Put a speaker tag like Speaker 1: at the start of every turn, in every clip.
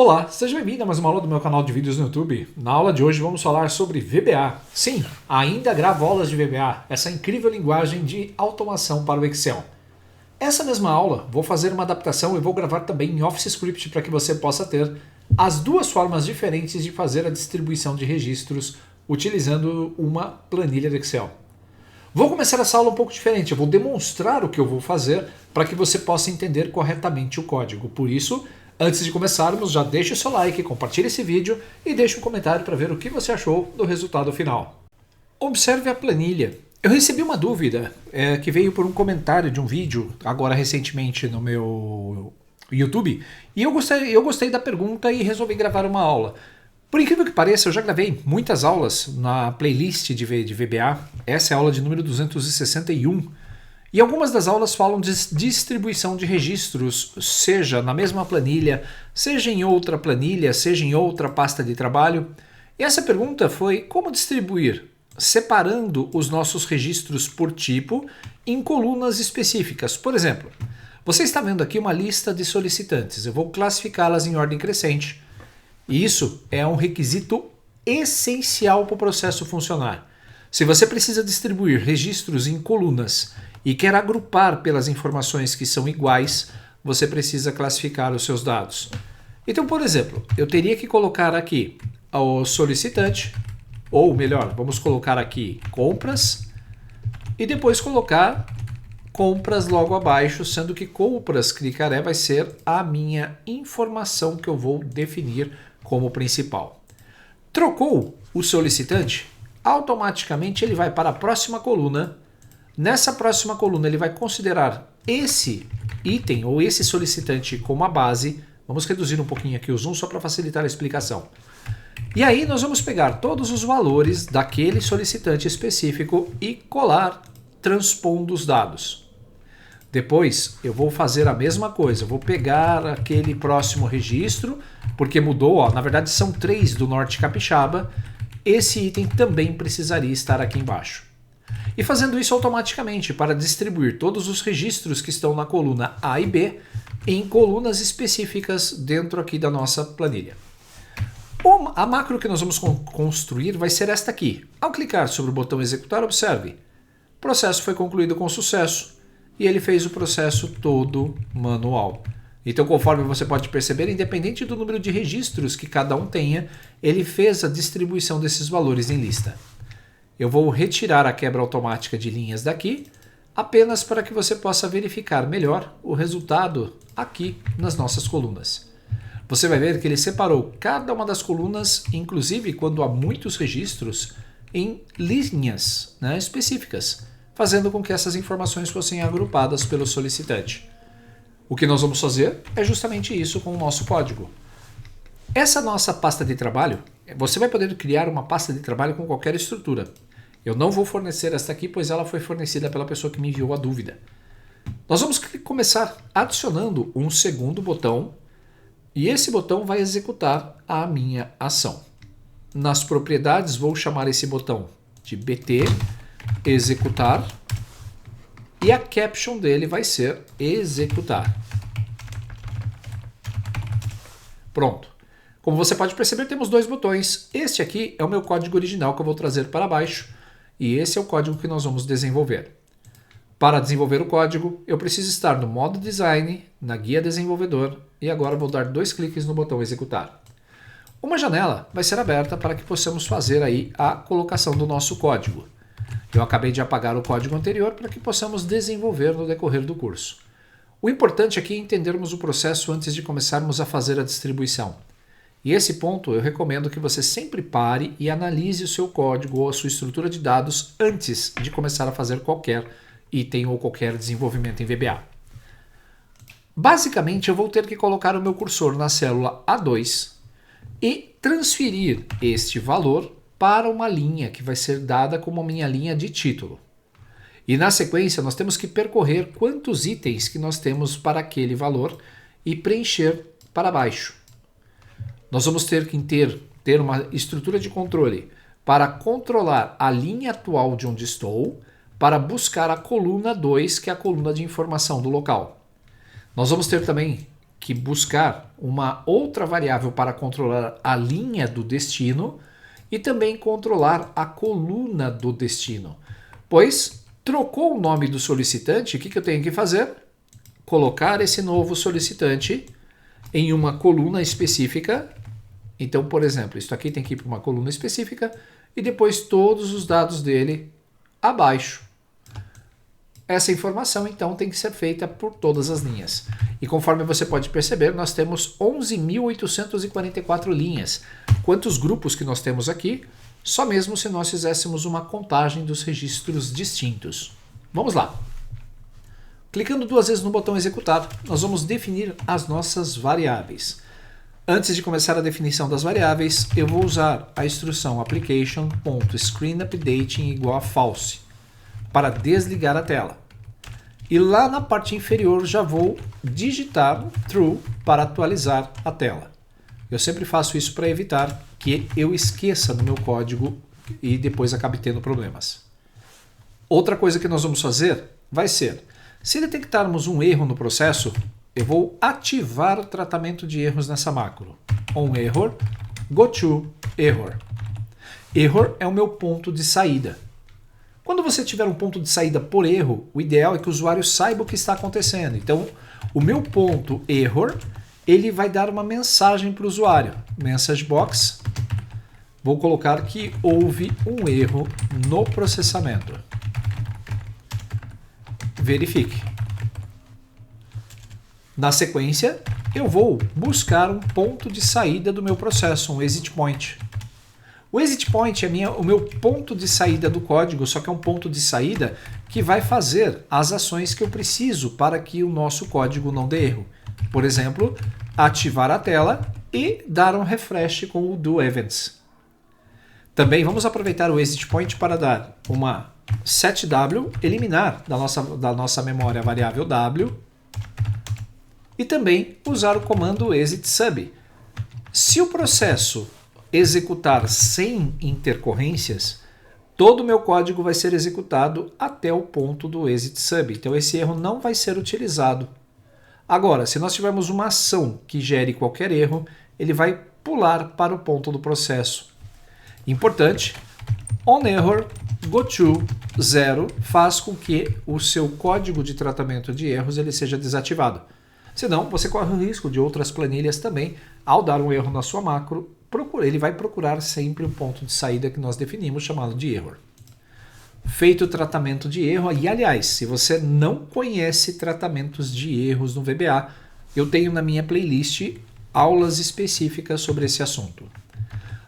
Speaker 1: Olá, seja bem-vindo a mais uma aula do meu canal de vídeos no YouTube. Na aula de hoje vamos falar sobre VBA. Sim, ainda gravo aulas de VBA, essa incrível linguagem de automação para o Excel. Essa mesma aula vou fazer uma adaptação e vou gravar também em Office Script para que você possa ter as duas formas diferentes de fazer a distribuição de registros utilizando uma planilha de Excel. Vou começar essa aula um pouco diferente, eu vou demonstrar o que eu vou fazer para que você possa entender corretamente o código. Por isso, antes de começarmos, já deixe o seu like, compartilhe esse vídeo e deixe um comentário para ver o que você achou do resultado final. Observe a planilha. Eu recebi uma dúvida que veio por um comentário de um vídeo, agora recentemente no meu YouTube, e eu gostei da pergunta e resolvi gravar uma aula. Por incrível que pareça, eu já gravei muitas aulas na playlist de VBA, essa é a aula de número 261, e algumas das aulas falam de distribuição de registros, seja na mesma planilha, seja em outra planilha, seja em outra pasta de trabalho. E essa pergunta foi como distribuir, separando os nossos registros por tipo em colunas específicas. Por exemplo, você está vendo aqui uma lista de solicitantes, eu vou classificá-las em ordem crescente. E isso é um requisito essencial para o processo funcionar. Se você precisa distribuir registros em colunas e quer agrupar pelas informações que são iguais, você precisa classificar os seus dados. Então, por exemplo, eu teria que colocar aqui o solicitante, ou melhor, vamos colocar aqui compras, e depois colocar compras logo abaixo, sendo que compras clicaré vai ser a minha informação que eu vou definir como principal. Trocou o solicitante, automaticamente ele vai para a próxima coluna. Nessa próxima coluna ele vai considerar esse item ou esse solicitante como a base. Vamos reduzir um pouquinho aqui o zoom só para facilitar a explicação. E aí nós vamos pegar todos os valores daquele solicitante específico e colar transpondo os dados. Depois eu vou fazer a mesma coisa, eu vou pegar aquele próximo registro, porque mudou, na verdade são 3 do Norte Capixaba, esse item também precisaria estar aqui embaixo. E fazendo isso automaticamente para distribuir todos os registros que estão na coluna A e B em colunas específicas dentro aqui da nossa planilha. A macro que nós vamos construir vai ser esta aqui. Ao clicar sobre o botão executar, observe, o processo foi concluído com sucesso e ele fez o processo todo manual. Então, conforme você pode perceber, independente do número de registros que cada um tenha, ele fez a distribuição desses valores em lista. Eu vou retirar a quebra automática de linhas daqui, apenas para que você possa verificar melhor o resultado aqui nas nossas colunas. Você vai ver que ele separou cada uma das colunas, inclusive quando há muitos registros, em linhas específicas, fazendo com que essas informações fossem agrupadas pelo solicitante. O que nós vamos fazer é justamente isso com o nosso código. Essa nossa pasta de trabalho, você vai poder criar uma pasta de trabalho com qualquer estrutura. Eu não vou fornecer esta aqui, pois ela foi fornecida pela pessoa que me enviou a dúvida. Nós vamos começar adicionando um segundo botão, e esse botão vai executar a minha ação. Nas propriedades, vou chamar esse botão de BT executar, e a caption dele vai ser executar. Pronto. Como você pode perceber, temos dois botões. Este aqui é o meu código original que eu vou trazer para baixo, e esse é o código que nós vamos desenvolver. Para desenvolver o código, eu preciso estar no modo design, na guia desenvolvedor, e agora vou dar 2 cliques no botão executar. Uma janela vai ser aberta para que possamos fazer aí a colocação do nosso código. Eu acabei de apagar o código anterior para que possamos desenvolver no decorrer do curso. O importante aqui é entendermos o processo antes de começarmos a fazer a distribuição. E esse ponto eu recomendo que você sempre pare e analise o seu código ou a sua estrutura de dados antes de começar a fazer qualquer item ou qualquer desenvolvimento em VBA. Basicamente eu vou ter que colocar o meu cursor na célula A2 e transferir este valor para uma linha que vai ser dada como a minha linha de título. E na sequência nós temos que percorrer quantos itens que nós temos para aquele valor e preencher para baixo. Nós vamos ter que ter uma estrutura de controle para controlar a linha atual de onde estou, para buscar a coluna 2, que é a coluna de informação do local. Nós vamos ter também que buscar uma outra variável para controlar a linha do destino e também controlar a coluna do destino. Pois trocou o nome do solicitante, o que eu tenho que fazer? Colocar esse novo solicitante em uma coluna específica. Então, por exemplo, isso aqui tem que ir para uma coluna específica e depois todos os dados dele abaixo. Essa informação, então, tem que ser feita por todas as linhas. E conforme você pode perceber, nós temos 11.844 linhas. Quantos grupos que nós temos aqui? Só mesmo se nós fizéssemos uma contagem dos registros distintos. Vamos lá. Clicando duas vezes no botão executar, nós vamos definir as nossas variáveis. Antes de começar a definição das variáveis, eu vou usar a instrução application.screenUpdating igual a false para desligar a tela. E lá na parte inferior já vou digitar true para atualizar a tela. Eu sempre faço isso para evitar que eu esqueça no meu código e depois acabe tendo problemas. Outra coisa que nós vamos fazer vai ser, se detectarmos um erro no processo, eu vou ativar o tratamento de erros nessa macro. OnError, goToError. Error é o meu ponto de saída. Quando você tiver um ponto de saída por erro, o ideal é que o usuário saiba o que está acontecendo. Então, o meu ponto error, ele vai dar uma mensagem para o usuário. Message box. Vou colocar que houve um erro no processamento. Verifique. Na sequência, eu vou buscar um ponto de saída do meu processo, um exit point. O exit point é o meu ponto de saída do código, só que é um ponto de saída que vai fazer as ações que eu preciso para que o nosso código não dê erro. Por exemplo, ativar a tela e dar um refresh com o do events. Também vamos aproveitar o exit point para dar uma setW, eliminar da nossa memória a variável w, e também usar o comando exit sub. Se o processo executar sem intercorrências, todo o meu código vai ser executado até o ponto do exit sub. Então esse erro não vai ser utilizado. Agora, se nós tivermos uma ação que gere qualquer erro, ele vai pular para o ponto do processo. Importante, OnError, goTo, 0 faz com que o seu código de tratamento de erros ele seja desativado. Senão, você corre o risco de outras planilhas também, ao dar um erro na sua macro, ele vai procurar sempre o ponto de saída que nós definimos, chamado de error. Feito o tratamento de erro, e aliás, se você não conhece tratamentos de erros no VBA, eu tenho na minha playlist aulas específicas sobre esse assunto.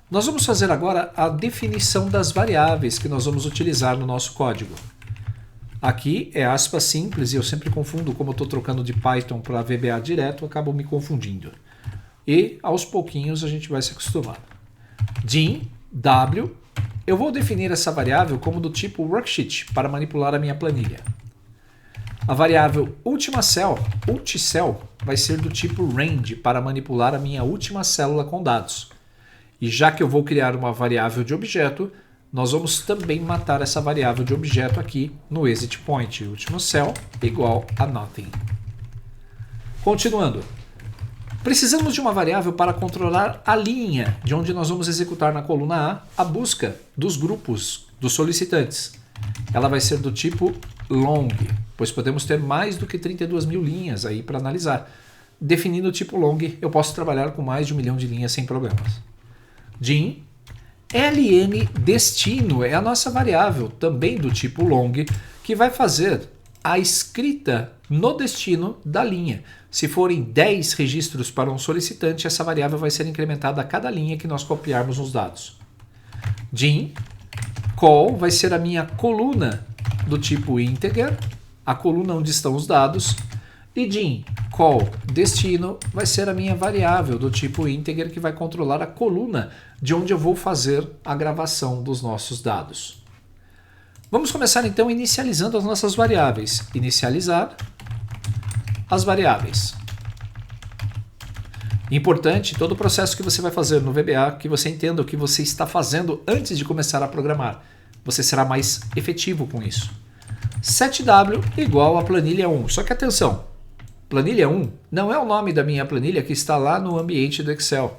Speaker 1: Nós vamos fazer agora a definição das variáveis que nós vamos utilizar no nosso código. Aqui é aspas simples e eu sempre confundo, como eu estou trocando de Python para VBA direto, eu acabo me confundindo. E aos pouquinhos a gente vai se acostumar. Dim, W, eu vou definir essa variável como do tipo worksheet para manipular a minha planilha. A variável ultimacell, vai ser do tipo range para manipular a minha última célula com dados. E já que eu vou criar uma variável de objeto, nós vamos também matar essa variável de objeto aqui no exit point. Ultimacell igual a nothing. Continuando. Precisamos de uma variável para controlar a linha de onde nós vamos executar na coluna A busca dos grupos dos solicitantes. Ela vai ser do tipo long, pois podemos ter mais do que 32 mil linhas aí para analisar. Definindo o tipo long, eu posso trabalhar com mais de 1 milhão de linhas sem problemas. Dim, ln destino é a nossa variável, também do tipo long, que vai fazer a escrita no destino da linha. Se forem 10 registros para um solicitante, essa variável vai ser incrementada a cada linha que nós copiarmos nos dados. Dim, call vai ser a minha coluna do tipo integer, a coluna onde estão os dados, e dim, call destino vai ser a minha variável do tipo integer que vai controlar a coluna de onde eu vou fazer a gravação dos nossos dados. Vamos começar então inicializando as nossas variáveis. Inicializar as variáveis. Importante, todo o processo que você vai fazer no VBA, que você entenda o que você está fazendo antes de começar a programar. Você será mais efetivo com isso. setW igual a planilha 1. Só que atenção, planilha 1 não é o nome da minha planilha que está lá no ambiente do Excel.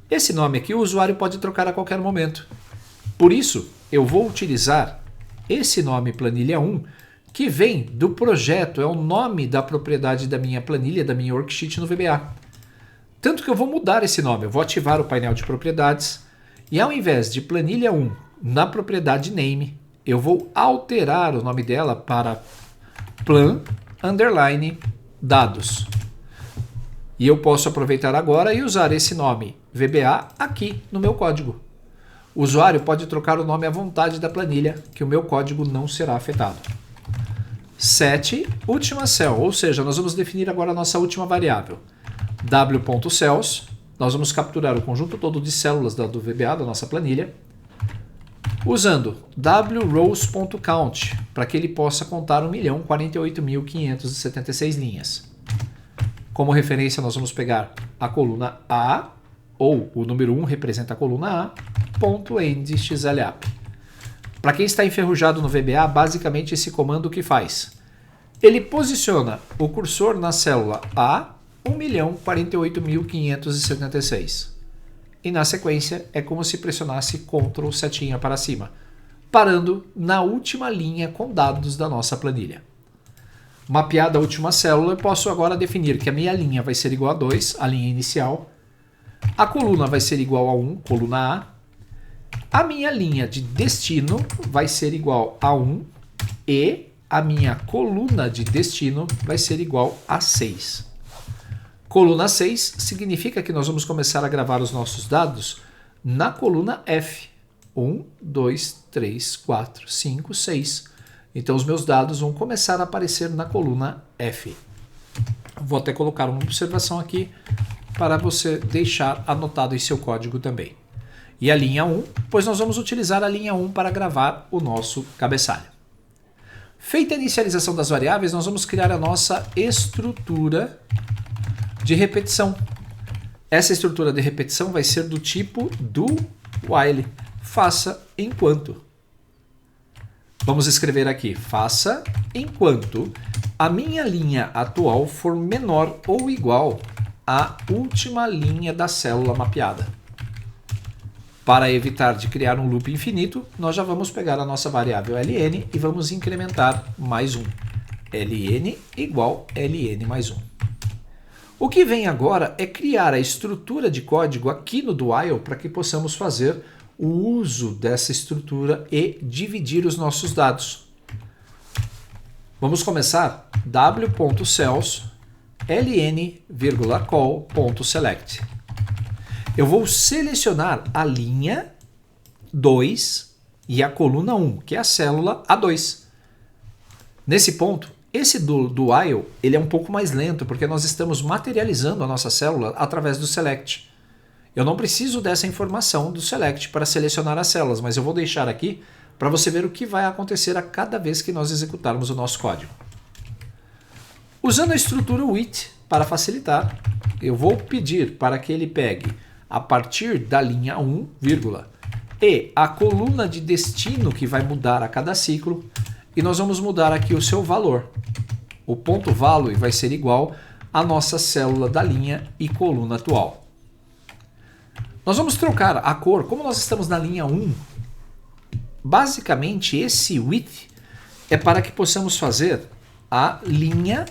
Speaker 1: Esse nome aqui o usuário pode trocar a qualquer momento. Por isso, eu vou utilizar esse nome planilha 1, que vem do projeto, é o nome da propriedade da minha planilha, da minha worksheet no VBA. Tanto que eu vou mudar esse nome, eu vou ativar o painel de propriedades e ao invés de planilha 1 na propriedade name, eu vou alterar o nome dela para plan_dados. E eu posso aproveitar agora e usar esse nome VBA aqui no meu código. O usuário pode trocar o nome à vontade da planilha, que o meu código não será afetado. Set última cell, ou seja, nós vamos definir agora a nossa última variável. w.cells, nós vamos capturar o conjunto todo de células do VBA, da nossa planilha, usando wrows.count, para que ele possa contar 1.048.576 linhas. Como referência, nós vamos pegar a coluna A, ou o número 1 representa a coluna A, ponto end xlap. Para quem está enferrujado no VBA, basicamente esse comando o que faz? Ele posiciona o cursor na célula A, 1.048.576. E na sequência é como se pressionasse Ctrl setinha para cima, parando na última linha com dados da nossa planilha. Mapeada a última célula, eu posso agora definir que a minha linha vai ser igual a 2, a linha inicial, a coluna vai ser igual a 1, coluna A minha linha de destino vai ser igual a 1 e a minha coluna de destino vai ser igual a 6. Coluna 6 significa que nós vamos começar a gravar os nossos dados na coluna F. 1, 2, 3, 4, 5, 6. Então os meus dados vão começar a aparecer na coluna F. Vou até colocar uma observação aqui para você deixar anotado em seu código também. E a linha 1, pois nós vamos utilizar a linha 1 para gravar o nosso cabeçalho. Feita a inicialização das variáveis, nós vamos criar a nossa estrutura de repetição. Essa estrutura de repetição vai ser do tipo do while, faça enquanto. Vamos escrever aqui, faça enquanto a minha linha atual for menor ou igual à última linha da célula mapeada. Para evitar de criar um loop infinito, nós já vamos pegar a nossa variável ln e vamos incrementar mais um. ln igual ln mais 1. O que vem agora é criar a estrutura de código aqui no do while para que possamos fazer o uso dessa estrutura e dividir os nossos dados. Vamos começar w.cells ln,call.select. Eu vou selecionar a linha 2 e a coluna 1, que é a célula A2. Nesse ponto, esse do while ele é um pouco mais lento, porque nós estamos materializando a nossa célula através do select. Eu não preciso dessa informação do select para selecionar as células, mas eu vou deixar aqui para você ver o que vai acontecer a cada vez que nós executarmos o nosso código. Usando a estrutura with para facilitar, eu vou pedir para que ele pegue a partir da linha 1, vírgula, e a coluna de destino que vai mudar a cada ciclo, e nós vamos mudar aqui o seu valor. O ponto value vai ser igual à nossa célula da linha e coluna atual. Nós vamos trocar a cor, como nós estamos na linha 1, basicamente esse with é para que possamos fazer a linha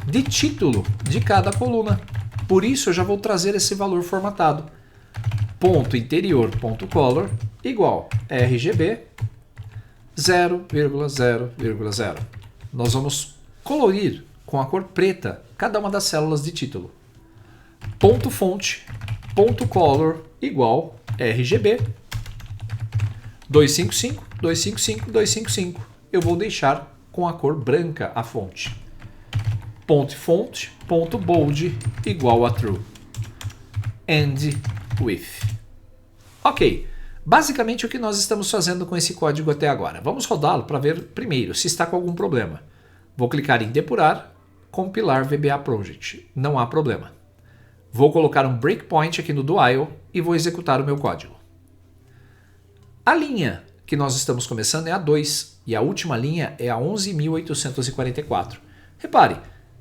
Speaker 1: de título de cada coluna. Por isso eu já vou trazer esse valor formatado. Ponto interior, ponto color, igual RGB 0,0,0. Nós vamos colorir com a cor preta cada uma das células de título. Ponto fonte, ponto color, igual RGB 255, 255, 255. Eu vou deixar com a cor branca a fonte. Ponto fonte, ponto bold, igual a true. End with. Ok, basicamente o que nós estamos fazendo com esse código até agora. Vamos rodá-lo para ver primeiro se está com algum problema. Vou clicar em depurar, compilar VBA Project. Não há problema. Vou colocar um breakpoint aqui no do while e vou executar o meu código. A linha que nós estamos começando é a 2 e a última linha é a 11.844. Repare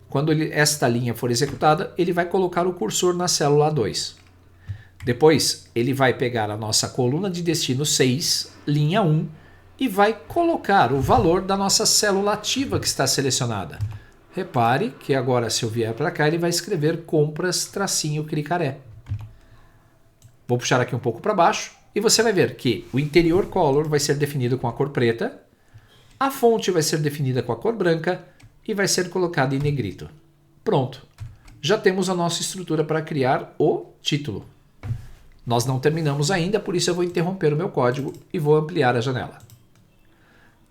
Speaker 1: quando esta linha for executada, ele vai colocar o cursor na célula A2. Depois, ele vai pegar a nossa coluna de destino 6, linha 1, e vai colocar o valor da nossa célula ativa que está selecionada. Repare que agora, se eu vier para cá, ele vai escrever compras _cricaré. Vou puxar aqui um pouco para baixo e você vai ver que o interior color vai ser definido com a cor preta, a fonte vai ser definida com a cor branca e vai ser colocada em negrito. Pronto. Já temos a nossa estrutura para criar o título. Nós não terminamos ainda, por isso eu vou interromper o meu código e vou ampliar a janela.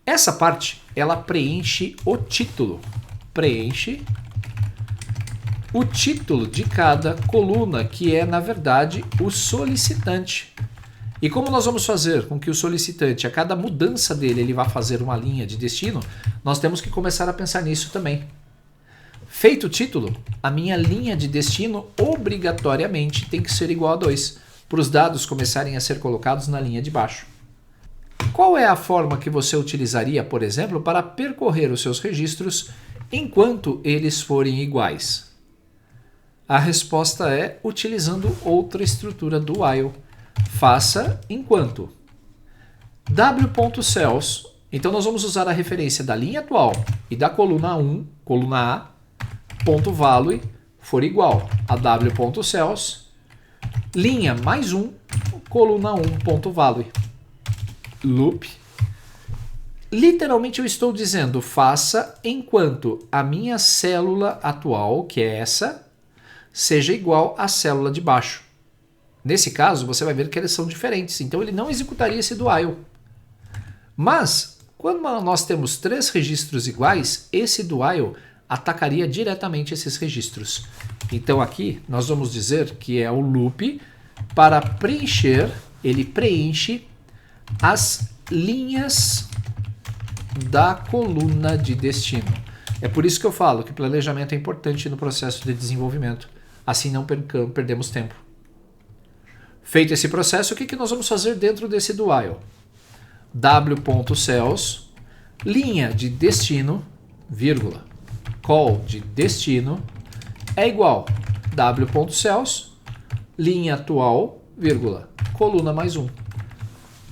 Speaker 1: Essa parte, ela preenche o título. Preenche o título de cada coluna, que é, na verdade, o solicitante. E como nós vamos fazer com que o solicitante, a cada mudança dele, ele vá fazer uma linha de destino, nós temos que começar a pensar nisso também. Feito o título, a minha linha de destino obrigatoriamente tem que ser igual a 2, para os dados começarem a ser colocados na linha de baixo. Qual é a forma que você utilizaria, por exemplo, para percorrer os seus registros enquanto eles forem iguais? A resposta é utilizando outra estrutura do while. Faça enquanto w.cells. Então nós vamos usar a referência da linha atual e da coluna 1, coluna A, ponto value for igual a w.cells, linha mais 1, coluna 1, ponto value. Loop. Literalmente eu estou dizendo faça enquanto a minha célula atual, que é essa, seja igual à célula de baixo. Nesse caso, você vai ver que eles são diferentes, então ele não executaria esse do while. Mas, quando nós temos 3 registros iguais, esse do while atacaria diretamente esses registros. Então aqui nós vamos dizer que é o loop para preencher, ele preenche as linhas da coluna de destino. É por isso que eu falo que planejamento é importante no processo de desenvolvimento. Assim não perdemos tempo. Feito esse processo, o que nós vamos fazer dentro desse do while? w.cells, linha de destino, vírgula, call de destino, é igual w.cells, linha atual, vírgula, coluna mais 1.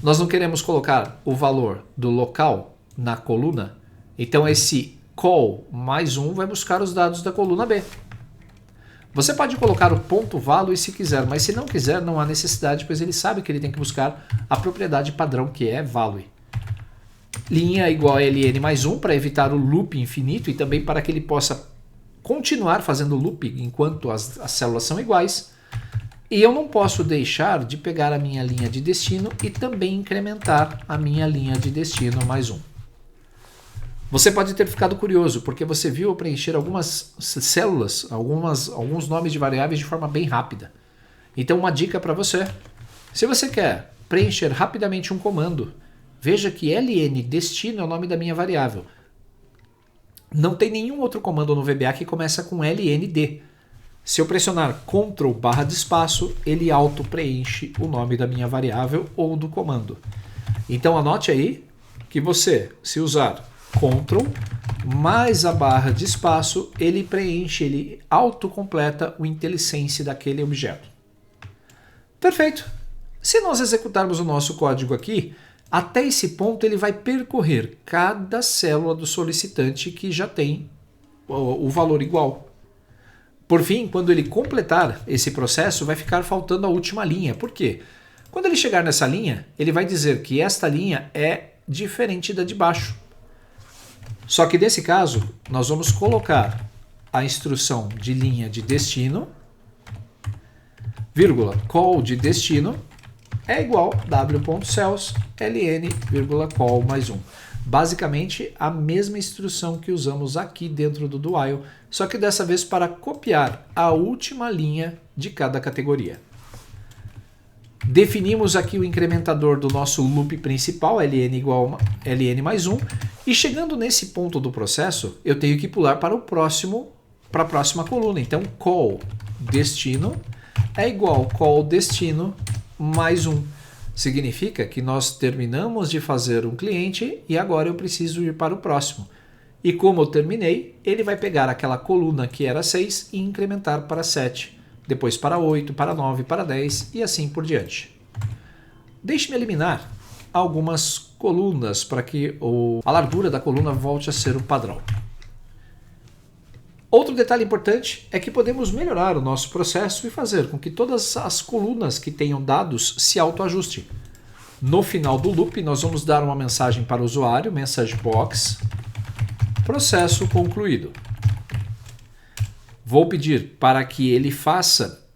Speaker 1: Nós não queremos colocar o valor do local na coluna, então esse call mais 1 vai buscar os dados da coluna B. Você pode colocar o ponto value se quiser, mas se não quiser, não há necessidade, pois ele sabe que ele tem que buscar a propriedade padrão, que é value. Linha igual a ln mais 1 para evitar o loop infinito e também para que ele possa continuar fazendo loop enquanto as células são iguais. E eu não posso deixar de pegar a minha linha de destino e também incrementar a minha linha de destino mais 1. Você pode ter ficado curioso, porque você viu eu preencher algumas células, alguns nomes de variáveis de forma bem rápida. Então uma dica para você, se você quer preencher rapidamente um comando, veja que ln destino é o nome da minha variável. Não tem nenhum outro comando no VBA que começa com lnd. Se eu pressionar Ctrl barra de espaço, ele auto preenche o nome da minha variável ou do comando. Então anote aí que você, se usar Ctrl mais a barra de espaço, ele preenche, ele autocompleta o IntelliSense daquele objeto. Perfeito! Se nós executarmos o nosso código aqui, até esse ponto ele vai percorrer cada célula do solicitante que já tem o valor igual. Por fim, quando ele completar esse processo, vai ficar faltando a última linha. Por quê? Quando ele chegar nessa linha, ele vai dizer que esta linha é diferente da de baixo. Só que nesse caso, nós vamos colocar a instrução de linha de destino, vírgula, call de destino, é igual w.cells ln, vírgula, call mais 1. Basicamente, a mesma instrução que usamos aqui dentro do while, só que dessa vez para copiar a última linha de cada categoria. Definimos aqui o incrementador do nosso loop principal, ln igual a ln mais 1, e chegando nesse ponto do processo, eu tenho que pular para a próxima coluna. Então, call destino é igual call destino mais 1. Significa que nós terminamos de fazer um cliente e agora eu preciso ir para o próximo. E como eu terminei, ele vai pegar aquela coluna que era 6 e incrementar para 7, depois para 8, para 9, para 10 e assim por diante. Deixe-me eliminar algumas colunas para que a largura da coluna volte a ser o padrão. Outro detalhe importante é que podemos melhorar o nosso processo e fazer com que todas as colunas que tenham dados se autoajustem. No final do loop, nós vamos dar uma mensagem para o usuário, message box, processo concluído. Vou pedir para que ele faça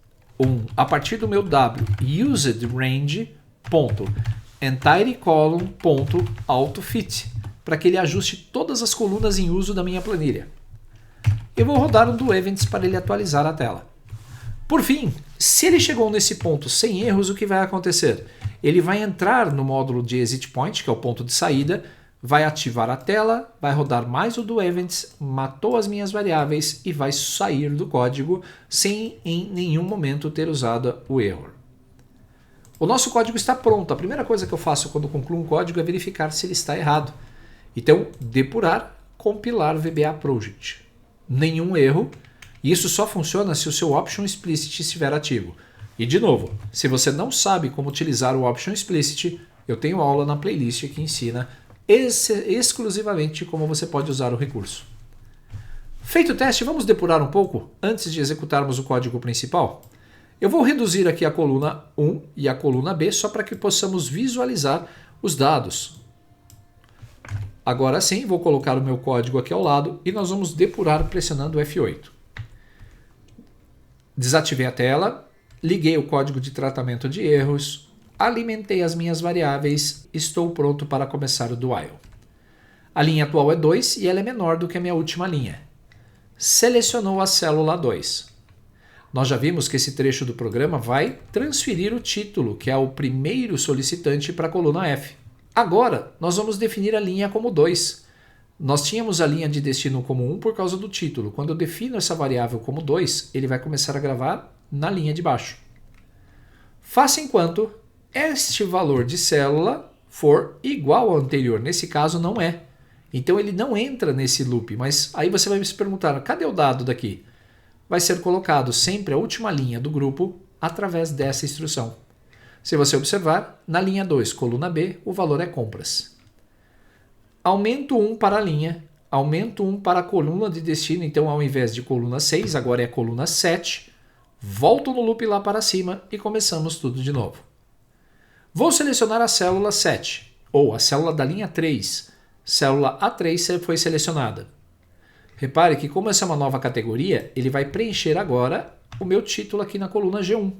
Speaker 1: a partir do meu w, usedRange.entityColumn.AutoFit, para que ele ajuste todas as colunas em uso da minha planilha. Eu vou rodar um do Events para ele atualizar a tela. Por fim, se ele chegou nesse ponto sem erros, o que vai acontecer? Ele vai entrar no módulo de Exit Point, que é o ponto de saída, vai ativar a tela, vai rodar mais o do Events, matou as minhas variáveis e vai sair do código sem em nenhum momento ter usado o erro. O nosso código está pronto. A primeira coisa que eu faço quando concluo um código é verificar se ele está errado. Então, depurar, compilar VBA Project. Nenhum erro. E isso só funciona se o seu Option Explicit estiver ativo. E de novo, se você não sabe como utilizar o Option Explicit, eu tenho aula na playlist que ensina exclusivamente como você pode usar o recurso. Feito o teste, vamos depurar um pouco antes de executarmos o código principal? Eu vou reduzir aqui a coluna 1 e a coluna B só para que possamos visualizar os dados. Agora sim, vou colocar o meu código aqui ao lado e nós vamos depurar pressionando F8. Desativei a tela, liguei o código de tratamento de erros, alimentei as minhas variáveis, estou pronto para começar o do while. A linha atual é 2 e ela é menor do que a minha última linha. Selecionou a célula 2. Nós já vimos que esse trecho do programa vai transferir o título, que é o primeiro solicitante, para a coluna F. Agora, nós vamos definir a linha como 2. Nós tínhamos a linha de destino como 1 por causa do título. Quando eu defino essa variável como 2, ele vai começar a gravar na linha de baixo. Faça enquanto este valor de célula for igual ao anterior. Nesse caso, não é. Então, ele não entra nesse loop. Mas aí você vai me perguntar, cadê o dado daqui? Vai ser colocado sempre a última linha do grupo através dessa instrução. Se você observar, na linha 2, coluna B, o valor é compras. Aumento 1 para a linha, aumento 1 para a coluna de destino, então ao invés de coluna 6, agora é coluna 7. Volto no loop lá para cima e começamos tudo de novo. Vou selecionar a célula 7, ou a célula da linha 3. Célula A3 foi selecionada. Repare que como essa é uma nova categoria, ele vai preencher agora o meu título aqui na coluna G1.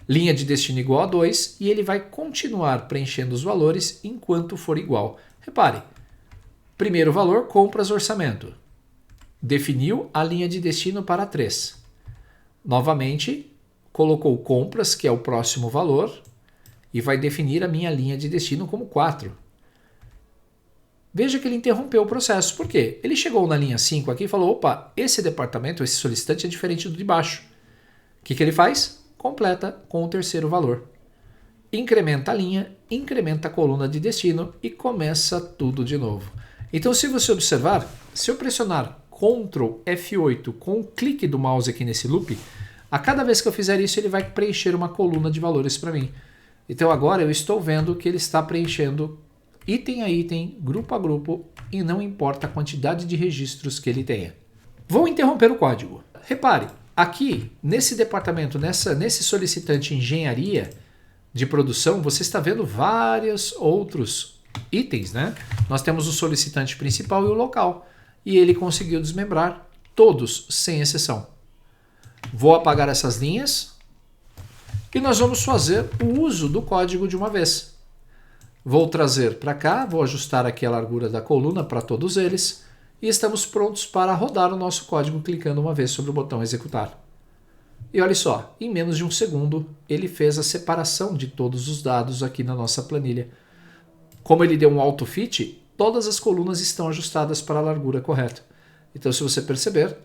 Speaker 1: Linha de destino igual a 2 e ele vai continuar preenchendo os valores enquanto for igual. Repare, primeiro valor, compras orçamento. Definiu a linha de destino para 3. Novamente, colocou compras, que é o próximo valor, e vai definir a minha linha de destino como 4. Veja que ele interrompeu o processo. Por quê? Ele chegou na linha 5 aqui e falou, opa, esse departamento, esse solicitante é diferente do de baixo. O que ele faz? Completa com o terceiro valor. Incrementa a linha, incrementa a coluna de destino e começa tudo de novo. Então, se você observar, se eu pressionar Ctrl F8 com o clique do mouse aqui nesse loop, a cada vez que eu fizer isso, ele vai preencher uma coluna de valores para mim. Então, agora eu estou vendo que ele está preenchendo item a item, grupo a grupo, e não importa a quantidade de registros que ele tenha. Vou interromper o código. Repare, aqui, nesse departamento, nesse solicitante engenharia de produção, você está vendo vários outros itens, né? Nós temos o solicitante principal e o local. E ele conseguiu desmembrar todos, sem exceção. Vou apagar essas linhas e nós vamos fazer o uso do código de uma vez. Vou trazer para cá, vou ajustar aqui a largura da coluna para todos eles e estamos prontos para rodar o nosso código clicando uma vez sobre o botão executar. E olha só, em menos de um segundo ele fez a separação de todos os dados aqui na nossa planilha. Como ele deu um AutoFit, todas as colunas estão ajustadas para a largura correta. Então, se você perceber,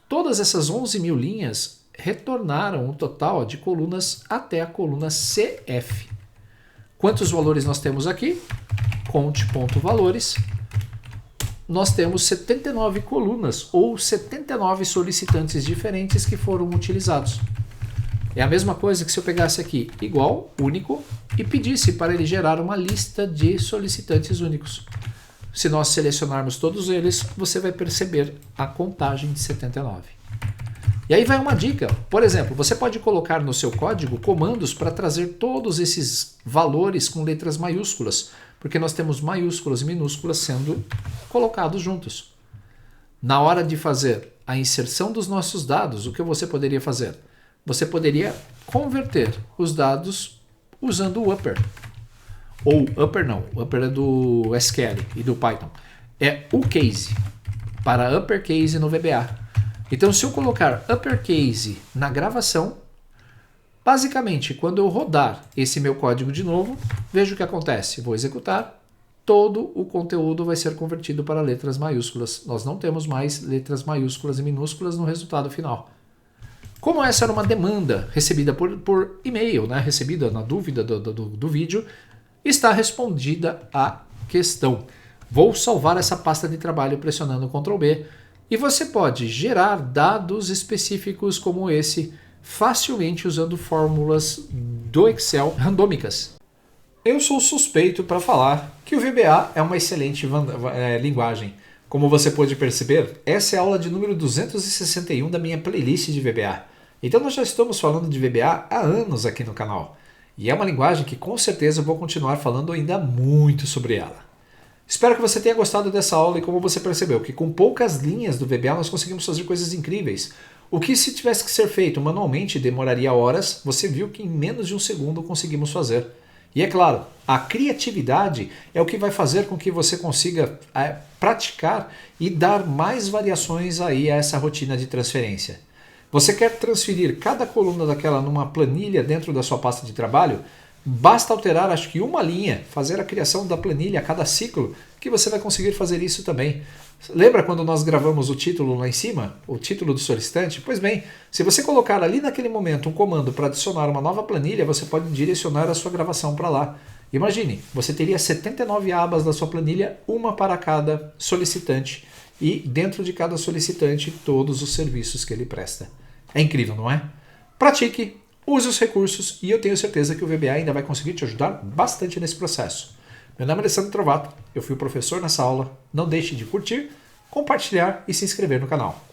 Speaker 1: todas essas 11.000 linhas retornaram um total de colunas até a coluna CF. Quantos valores nós temos aqui? Conte.valores. nós temos 79 colunas ou 79 solicitantes diferentes que foram utilizados. É a mesma coisa que se eu pegasse aqui igual, único, e pedisse para ele gerar uma lista de solicitantes únicos. Se nós selecionarmos todos eles, você vai perceber a contagem de 79. E aí vai uma dica. Por exemplo, você pode colocar no seu código comandos para trazer todos esses valores com letras maiúsculas, porque nós temos maiúsculas e minúsculas sendo colocados juntos. Na hora de fazer a inserção dos nossos dados, o que você poderia fazer? Você poderia converter os dados usando o upper. Ou upper não, o upper é do SQL e do Python. É o case, para uppercase no VBA. Então, se eu colocar uppercase na gravação, basicamente, quando eu rodar esse meu código de novo, veja o que acontece. Vou executar, todo o conteúdo vai ser convertido para letras maiúsculas. Nós não temos mais letras maiúsculas e minúsculas no resultado final. Como essa era uma demanda recebida por e-mail, né? Recebida na dúvida do vídeo, está respondida a questão. Vou salvar essa pasta de trabalho pressionando Ctrl B e você pode gerar dados específicos como esse facilmente usando fórmulas do Excel randômicas. Eu sou suspeito para falar que o VBA é uma excelente linguagem. Como você pode perceber, essa é a aula de número 261 da minha playlist de VBA. Então nós já estamos falando de VBA há anos aqui no canal. E é uma linguagem que com certeza eu vou continuar falando ainda muito sobre ela. Espero que você tenha gostado dessa aula e como você percebeu que com poucas linhas do VBA nós conseguimos fazer coisas incríveis. O que se tivesse que ser feito manualmente demoraria horas, você viu que em menos de um segundo conseguimos fazer. E é claro, a criatividade é o que vai fazer com que você consiga praticar e dar mais variações aí a essa rotina de transferência. Você quer transferir cada coluna daquela numa planilha dentro da sua pasta de trabalho? Basta alterar, acho que uma linha, fazer a criação da planilha a cada ciclo, que você vai conseguir fazer isso também. Lembra quando nós gravamos o título lá em cima? O título do solicitante? Pois bem, se você colocar ali naquele momento um comando para adicionar uma nova planilha, você pode direcionar a sua gravação para lá. Imagine, você teria 79 abas da sua planilha, uma para cada solicitante, e dentro de cada solicitante todos os serviços que ele presta. É incrível, não é? Pratique, use os recursos e eu tenho certeza que o VBA ainda vai conseguir te ajudar bastante nesse processo. Meu nome é Alessandro Trovato, eu fui o professor nessa aula. Não deixe de curtir, compartilhar e se inscrever no canal.